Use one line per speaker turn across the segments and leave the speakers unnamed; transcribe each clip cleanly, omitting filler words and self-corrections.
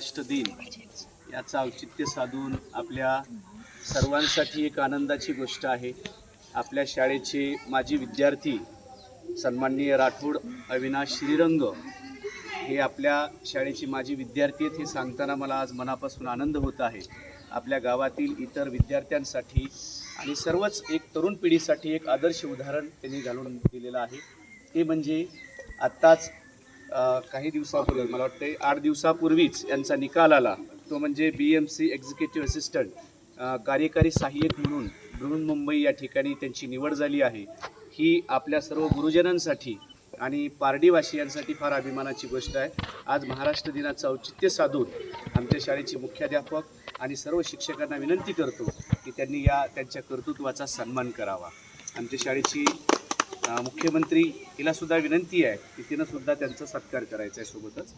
महाराष्ट्र दिन याचं औचित्य साधून आपल्या सर्वांसाठी एक आनंदाची गोष्ट आहे। आपल्या शाळेचे माजी विद्यार्थी सन्माननीय राठोड अविनाश श्रीरंग हे आपल्या शाळेचे माजी विद्यार्थी आहेत हे सांगताना मला आज मनापासून आनंद होत आहे। आपल्या गावातील इतर विद्यार्थ्यांसाठी आणि सर्वच एक तरुण पिढीसाठी एक आदर्श उदाहरण त्यांनी घालून दिलेलं आहे। ते म्हणजे आत्ताच काही दिवसापूर्वी मला वाटते 8 दिवसापूर्वीच यांचा निकाल आला, तो म्हणजे BMC एक्झिक्युटिव्ह असिस्टंट कार्यकारी सहाय्यक म्हणून बृहन्मुंबई या ठिकाणी त्यांची निवड झाली आहे। ही आपल्या सर्व गुरुजनांसाठी आणि पारडीवासियांसाठी फार अभिमानाची गोष्ट आहे। आज महाराष्ट्र दिनाचं औचित्य साधून आमच्या शाळेचे मुख्याध्यापक आणि सर्व शिक्षकांना विनंती करतो की त्यांनी त्यांच्या कर्तृत्वाचा सन्मान करावा। आमच्या शाळेची मुख्यमंत्री हिला सुद्धा विनंती आहे की तिनं सुद्धा त्यांचा सत्कार करायचा आहे। सोबतच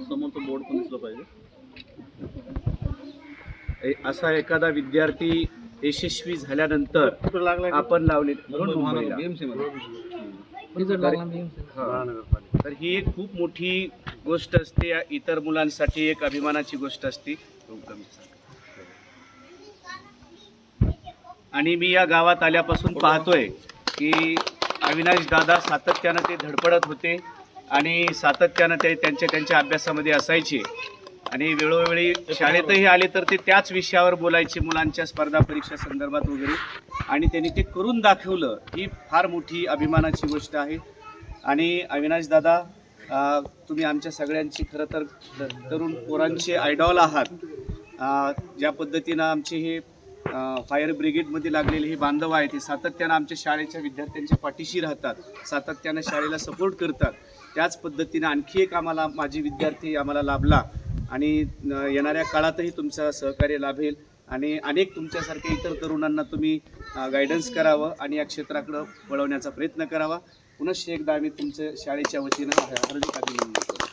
समोरचं बोर्ड पण दिसलं पाहिजे।
असा एखादा विद्यार्थी यशस्वी झाल्यानंतर आपण लावले तर ही एक खूप मोठी गोष्ट असते, इतर मुलांसाठी एक अभिमानाची गोष्ट असते। आणि मी या गावात आल्यापासून पाहतोय की अविनाश दादा सातत्यानं ते धडपडत होते आणि सातत्यानं ते त्यांच्या अभ्यासामध्ये असायचे आणि वेळोवेळी शाळेतही आले तर ते त्याच विषयावर बोलायचे, मुलांच्या स्पर्धा परीक्षा संदर्भात वगैरे, आणि त्यांनी ते करून दाखवलं। ही फार मोठी अभिमानाची गोष्ट आहे। आणि अविनाश दादा तुम्ही आमच्या सगळ्यांची खरं तर तरुण पोरांचे आयडॉल आहात। ज्या पद्धतीनं आमचे हे फायर ब्रिगेडमध्ये लागलेले हे बांधव आहेत, हे सातत्यानं आमच्या शाळेच्या विद्यार्थ्यांच्या पाठीशी राहतात, सातत्यानं शाळेला सपोर्ट करतात। त्याच पद्धतीनं आणखी एक आम्हाला माजी विद्यार्थी आम्हाला लाभला आणि येणाऱ्या काळातही तुमचं सहकार्य लाभेल आणि अनेक तुमच्यासारख्या इतर तरुणांना तुम्ही गायडन्स करावं आणि या क्षेत्राकडं वळवण्याचा प्रयत्न करावा। पुनश्च एकदा आम्ही तुमच्या शाळेच्या वतीनं हार्दिक अभिनंदन करतो।